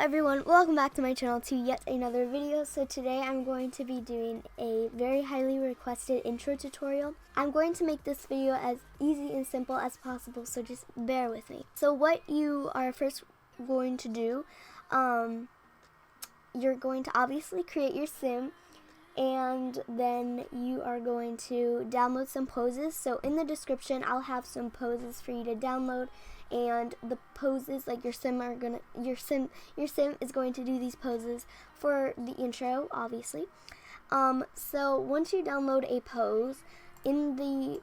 everyone, welcome back to my channel to yet another video. So today I'm going to be doing a very highly requested intro tutorial. I'm going to make this video as easy and simple as possible, so just bear with me. So what you are first going to do, you're going to obviously create your sim, and then you are going to download some poses. So in the description I'll have some poses for you to download, and the poses, like your sim is going to do these poses for the intro, obviously. So once you download a pose, in the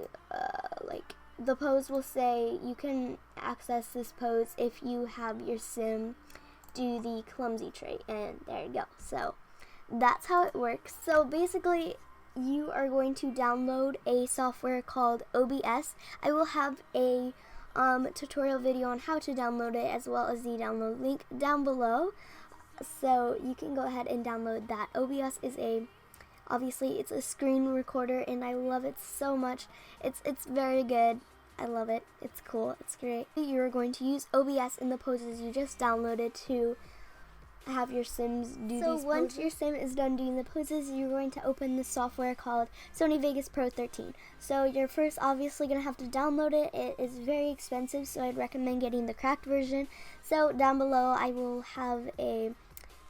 the pose will say you can access this pose if you have your sim do the clumsy trait, and there you go. So that's how it works. So basically you are going to download a software called OBS. I will have a tutorial video on how to download it, as well as the download link down below, so you can go ahead and download that. OBS is obviously it's a screen recorder, and I love it so much. It's very good. I love it. It's cool. It's great. You're going to use OBS in the poses you just downloaded to have your sims do these poses. So once your sim is done doing the poses, you're going to open the software called Sony Vegas Pro 13. So you're first obviously going to have to download it. It is very expensive, so I'd recommend getting the cracked version. So down below I will have a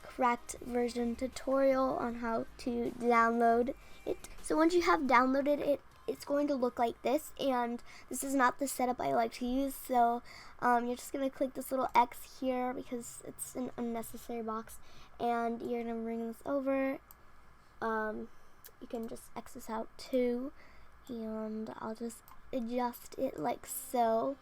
cracked version tutorial on how to download it. So once you have downloaded it, it's going to look like this, and this is not the setup I like to use. So you're just going to click this little X here because it's an unnecessary box, and you're going to bring this over. You can just X this out too, and I'll just adjust it like so.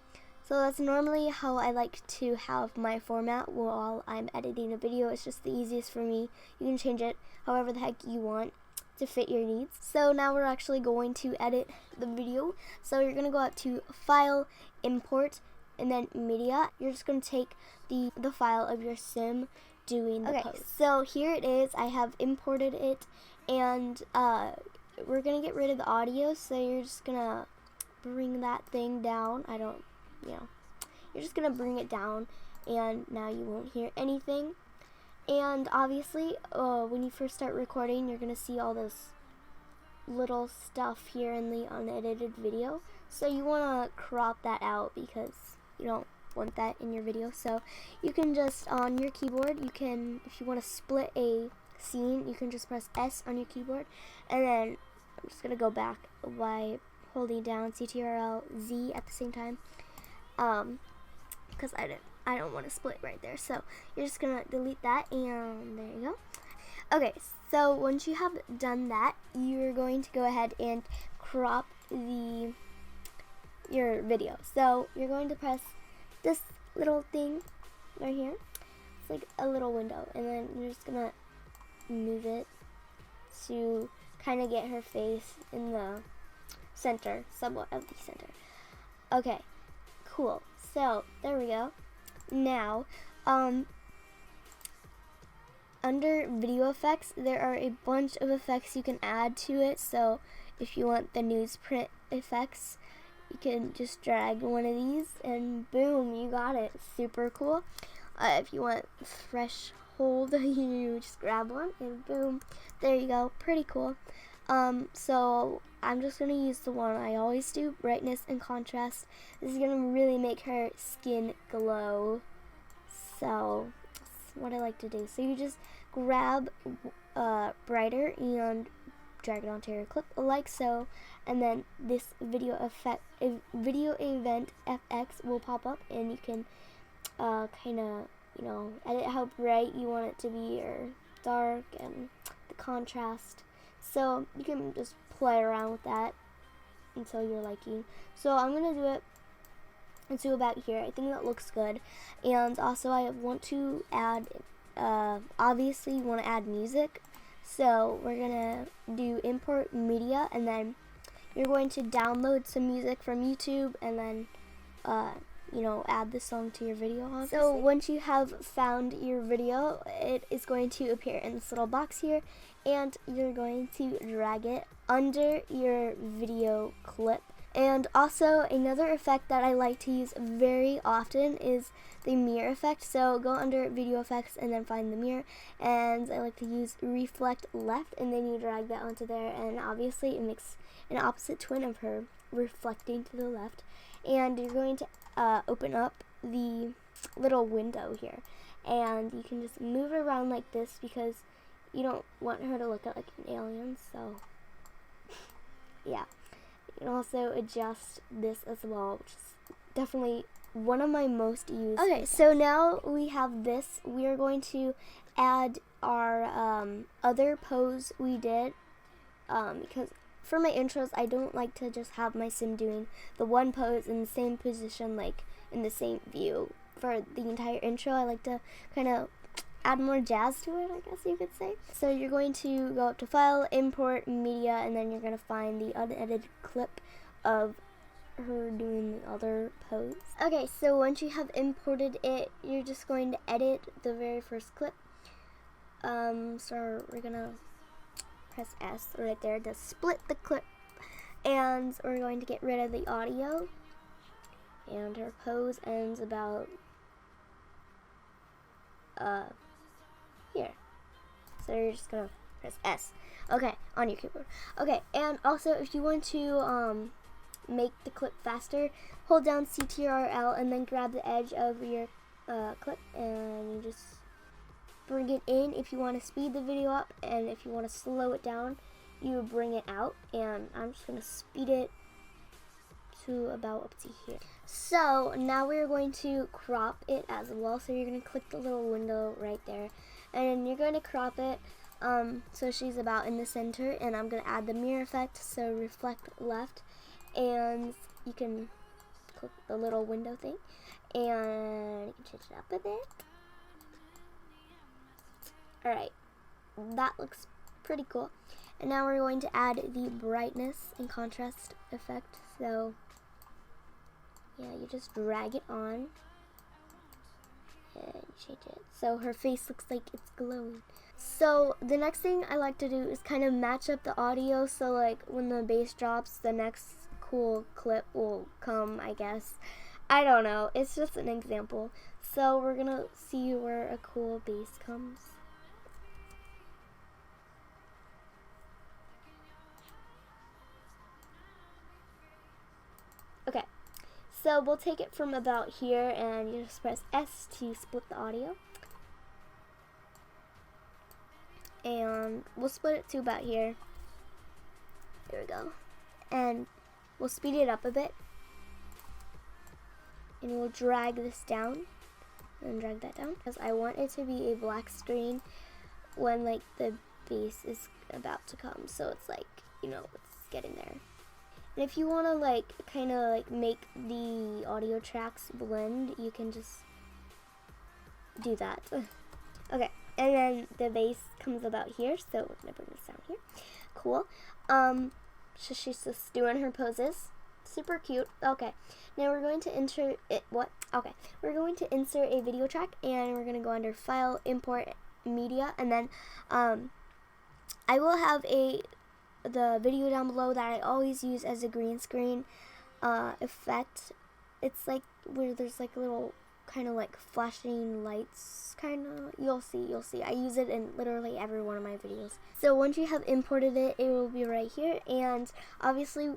So that's normally how I like to have my format while I'm editing a video. It's just the easiest for me. You can change it however the heck you want to fit your needs. So now we're actually going to edit the video. So you're going to go out to File, Import, and then Media. You're just going to take the file of your sim doing the pose. So here it is. I have imported it, and we're going to get rid of the audio. So you're just going to bring that thing down. You're just going to bring it down, and now you won't hear anything. And obviously, when you first start recording, you're going to see all this little stuff here in the unedited video. So you want to crop that out because you don't want that in your video. So you can just, on your keyboard, if you want to split a scene, you can just press S on your keyboard. And then I'm just going to go back by holding down Ctrl Z at the same time, because I don't want to split right there. So you're just gonna delete that, and there you go. Okay, so once you have done that, you're going to go ahead and crop your video. So you're going to press this little thing right here. It's like a little window, and then you're just gonna move it to kind of get her face in the center, somewhat of the center. Okay, cool. So there we go. Now, under video effects, there are a bunch of effects you can add to it. So if you want the newsprint effects, you can just drag one of these, and boom, you got it. Super cool. If you want threshold, you just grab one, and boom, there you go. Pretty cool. So I'm just going to use the one I always do, brightness and contrast. This is going to really make her skin glow. So that's what I like to do. So you just grab brighter and drag it onto your clip like so, and then this video event FX will pop up, and you can kind of edit how bright you want it to be or dark, and the contrast. So you can just play around with that until you're liking. So I'm going to do it until about here. I think that looks good. And also I want to add, obviously you want to add music. So we're going to do import media, and then you're going to download some music from YouTube, and then add the song to your video, obviously. So once you have found your video, it is going to appear in this little box here, and you're going to drag it under your video clip And also another effect that I like to use very often is the mirror effect. So go under video effects and then find the mirror, and I like to use reflect left, and then you drag that onto there, and obviously it makes an opposite twin of her reflecting to the left. And you're going to open up the little window here, and you can just move it around like this because you don't want her to look like an alien. So yeah, you can also adjust this as well, which is definitely one of my most used. Okay, so now we have this. We are going to add our other pose we did, because for my intros I don't like to just have my sim doing the one pose in the same position, like in the same view for the entire intro. I like to kind of add more jazz to it, I guess you could say. So you're going to go up to File, Import, Media, and then you're going to find the unedited clip of her doing the other pose. Okay, so once you have imported it, you're just going to edit the very first clip. So we're going to press S right there to split the clip, and we're going to get rid of the audio, and her pose ends about here. So you're just gonna press S, okay, on your keyboard. Okay, and also if you want to make the clip faster, hold down CTRL and then grab the edge of your clip, and you just bring it in if you want to speed the video up, and if you want to slow it down, you bring it out. And I'm just gonna speed it to about up to here. So now we're going to crop it as well. So you're going to click the little window right there, and you're going to crop it so she's about in the center. And I'm going to add the mirror effect, so reflect left, and you can click the little window thing, and you can change it up a bit. Alright, that looks pretty cool. And now we're going to add the brightness and contrast effect. So yeah, you just drag it on and change it so her face looks like it's glowing. So the next thing I like to do is kind of match up the audio, so like when the bass drops, the next cool clip will come, I guess. I don't know, it's just an example. So we're gonna see where a cool bass comes. Okay, so we'll take it from about here, and you just press S to split the audio. And we'll split it to about here. There we go. And we'll speed it up a bit. And we'll drag this down. And drag that down, because I want it to be a black screen when like the bass is about to come. So it's like, you know, it's getting there. And if you want to like kind of like make the audio tracks blend, you can just do that. Okay, and then the bass comes about here, so we're gonna bring this down here. Cool. So she's just doing her poses. Super cute. Okay, now we're going to insert it. What? Okay, we're going to insert a video track, and we're gonna go under File, Import, Media, and then I will have the video down below that I always use as a green screen effect. It's like where there's like a little kind of like flashing lights, kind of. You'll see. I use it in literally every one of my videos. So once you have imported it, it will be right here. And obviously,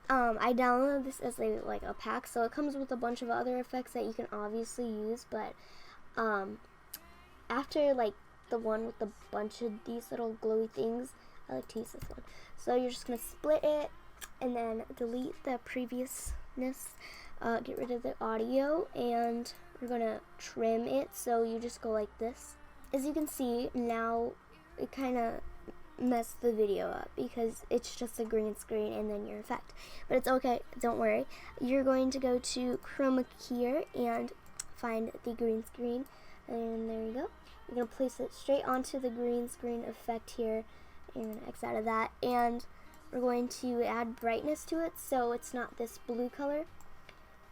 I downloaded this as a pack, so it comes with a bunch of other effects that you can obviously use. But after like the one with a bunch of these little glowy things, I like to use this one. So you're just going to split it and then delete the previousness, get rid of the audio, and we're going to trim it. So you just go like this. As you can see, now it kind of messed the video up because it's just a green screen and then your effect. But it's okay, don't worry. You're going to go to chroma key here and find the green screen, and there you go. You're going to place it straight onto the green screen effect here. You're going to X out of that, and we're going to add brightness to it so it's not this blue color,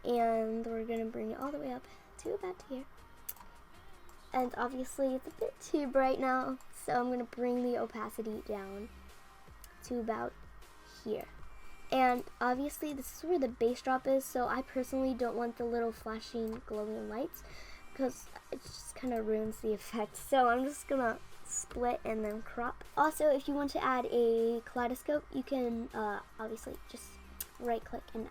and we're going to bring it all the way up to about here. And obviously it's a bit too bright now, so I'm going to bring the opacity down to about here. And obviously this is where the base drop is, so I personally don't want the little flashing glowing lights because it just kind of ruins the effect. So I'm just gonna split and then crop. Also, if you want to add a kaleidoscope, you can obviously just right click and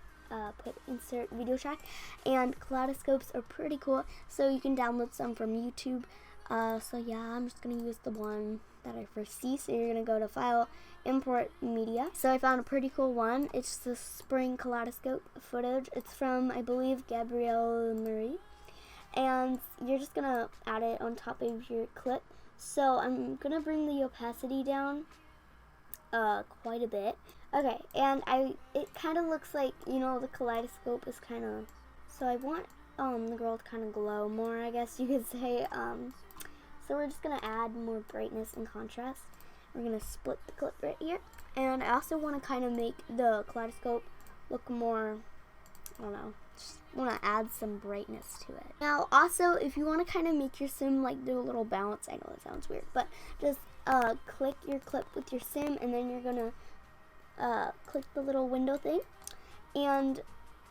put insert video track, and kaleidoscopes are pretty cool, so you can download some from YouTube. So yeah, I'm just gonna use the one that I first see. So you're gonna go to File, Import Media. So I found a pretty cool one. It's the spring kaleidoscope footage. It's from, I believe, Gabrielle Marie, and you're just gonna add it on top of your clip. So I'm gonna bring the opacity down quite a bit. Okay, and it kind of looks like, you know, the kaleidoscope is kind of, so I want the girl to kind of glow more, I guess you could say. So we're just gonna add more brightness and contrast. We're gonna split the clip right here, and I also want to kind of make the kaleidoscope look more, I don't know, just want to add some brightness to it. Now also, if you want to kind of make your sim like do a little bounce, I know that sounds weird, but just click your clip with your sim, and then you're gonna click the little window thing, and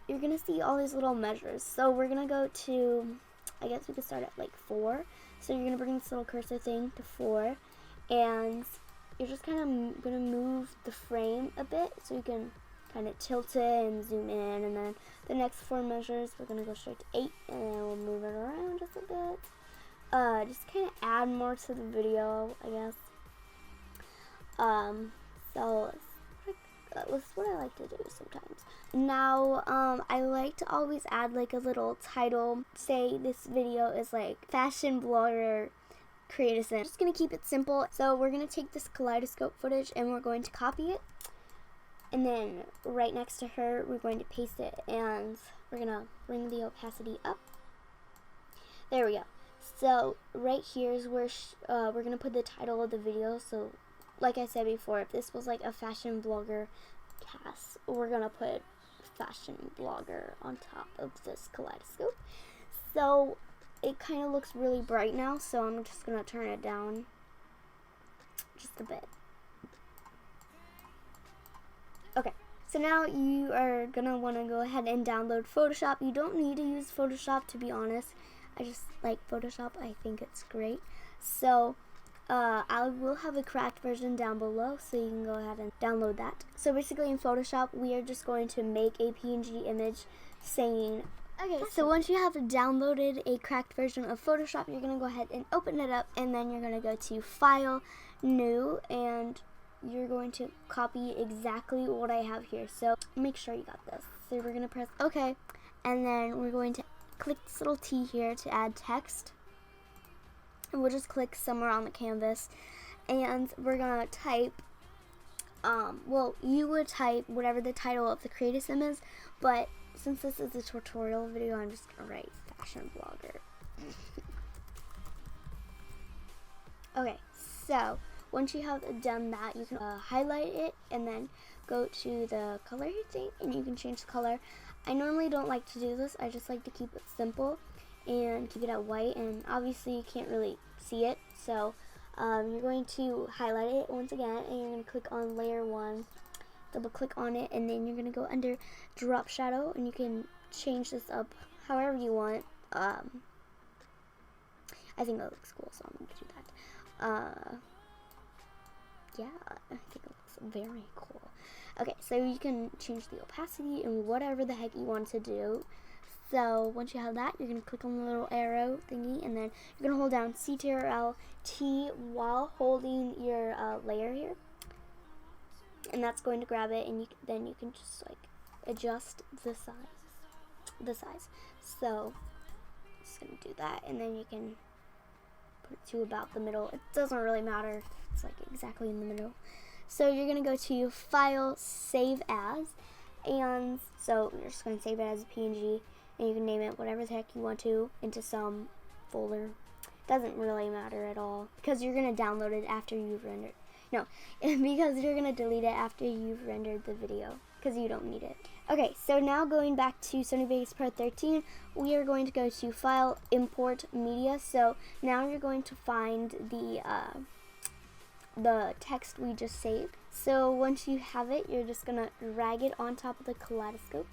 you're gonna see all these little measures. So we're gonna go to, I guess we could start at like 4. So you're gonna bring this little cursor thing to 4, and you're just kind of gonna move the frame a bit so you can kind of tilt it and zoom in, and then the next 4 measures we're gonna go straight to 8, and then we'll move it around just a bit. Just kind of add more to the video, I guess. So that's what I like to do sometimes. Now, I like to always add like a little title. Say this video is like fashion blogger creator sim. Just gonna keep it simple. So we're gonna take this kaleidoscope footage and we're going to copy it, and then right next to her we're going to paste it, and we're gonna bring the opacity up. There we go. So right here is where we're gonna put the title of the video. So like I said before, if this was like a fashion blogger cast, we're gonna put fashion blogger on top of this kaleidoscope. So it kind of looks really bright now, so I'm just gonna turn it down just a bit. Okay, so now you are gonna want to go ahead and download Photoshop. You don't need to use Photoshop, to be honest. I just like Photoshop. I think it's great. So I will have a cracked version down below, so you can go ahead and download that. So basically in Photoshop, we are just going to make a PNG image saying, okay, so once you have downloaded a cracked version of Photoshop, you're going to go ahead and open it up, and then you're going to go to File, New, and you're going to copy exactly what I have here. So make sure you got this. So we're going to press OK, and then we're going to click this little T here to add text. And we'll just click somewhere on the canvas, and we're gonna type, well, you would type whatever the title of the creator sim is, but since this is a tutorial video, I'm just gonna write fashion blogger. Okay, so once you have done that, you can highlight it and then go to the color thing, and you can change the color. I normally don't like to do this. I just like to keep it simple and keep it at white, and obviously you can't really see it, so you're going to highlight it once again, and you're going to click on layer 1, double click on it, and then you're going to go under drop shadow, and you can change this up however you want. I think that looks cool, so I'm going to do that. Yeah, I think it looks very cool. Okay, so you can change the opacity and whatever the heck you want to do. So once you have that, you're going to click on the little arrow thingy, and then you're going to hold down Ctrl-T while holding your layer here. And that's going to grab it, and then you can just like adjust the size. So just going to do that, and then you can put it to about the middle. It doesn't really matter. It's like exactly in the middle. So you're going to go to File, Save As, and so you're just going to save it as a PNG. And you can name it whatever the heck you want to into some folder. Doesn't really matter at all, because you're going to download it after you've rendered. No, because you're going to delete it after you've rendered the video, because you don't need it. Okay, so now going back to Sony Vegas Pro 13, we are going to go to File, Import Media. So now you're going to find the text we just saved. So once you have it, you're just gonna drag it on top of the kaleidoscope.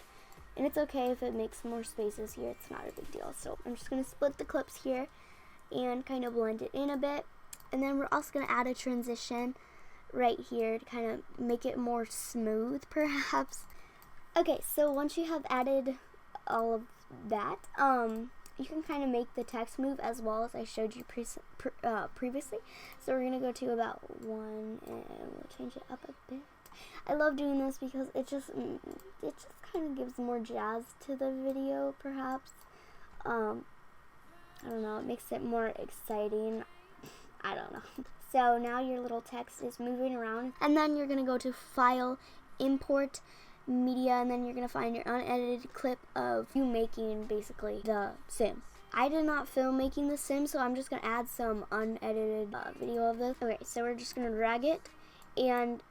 And it's okay if it makes more spaces here, it's not a big deal. So I'm just gonna split the clips here and kind of blend it in a bit. And then we're also gonna add a transition right here to kind of make it more smooth, perhaps. Okay, so once you have added all of that, you can kind of make the text move as well as I showed you previously. So we're gonna go to about 1 and we'll change it up a bit. I love doing this because it just kind of gives more jazz to the video, perhaps. I don't know, it makes it more exciting. I don't know. So now your little text is moving around, and then you're gonna go to File, Import, Media, and then you're gonna find your unedited clip of you making basically the sim. I did not film making the sim, so I'm just gonna add some unedited video of this. Okay, so we're just gonna drag it, and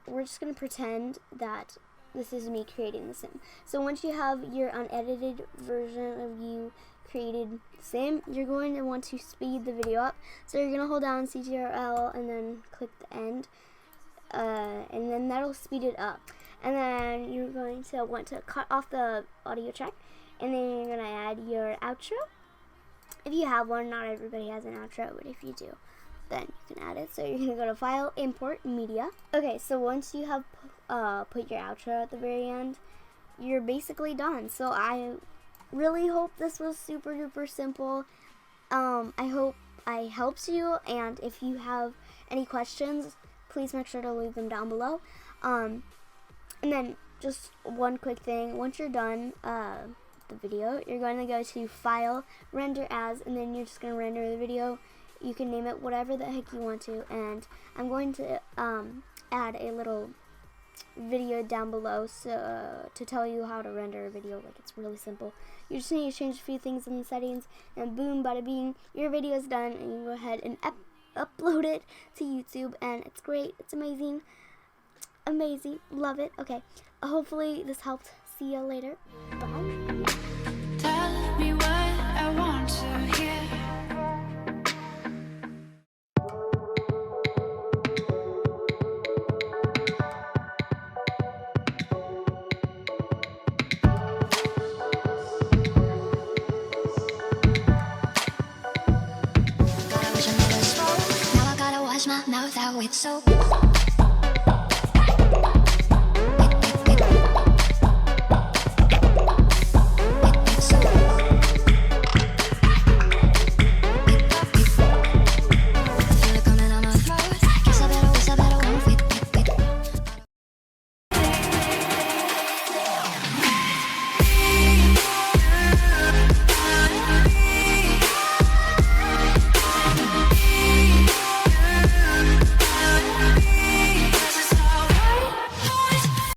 we're just gonna pretend that this is me creating the sim. So once you have your unedited version of you created sim, you're going to want to speed the video up. So you're gonna hold down Ctrl and then click the end, and then that'll speed it up. And then you're going to want to cut off the audio track, and then you're gonna add your outro. If you have one, not everybody has an outro, but if you do, then you can add it. So you're gonna go to File, Import, Media. Okay, so once you have put your outro at the very end, you're basically done. So I really hope this was super duper simple. I hope I helped you, and if you have any questions, please make sure to leave them down below. And then just one quick thing, once you're done the video, you're going to go to File, Render As, and then you're just going to render the video. You can name it whatever the heck you want to, and I'm going to add a little video down below so to tell you how to render a video. Like, it's really simple. You just need to change a few things in the settings, and boom, bada bing, your video is done, and you go ahead and upload it to YouTube, and it's great. It's amazing. Amazing. Love it. Okay. Hopefully this helped. See you later. Bye. Tell me what I want to hear. Now I gotta wash my mouth out with soap.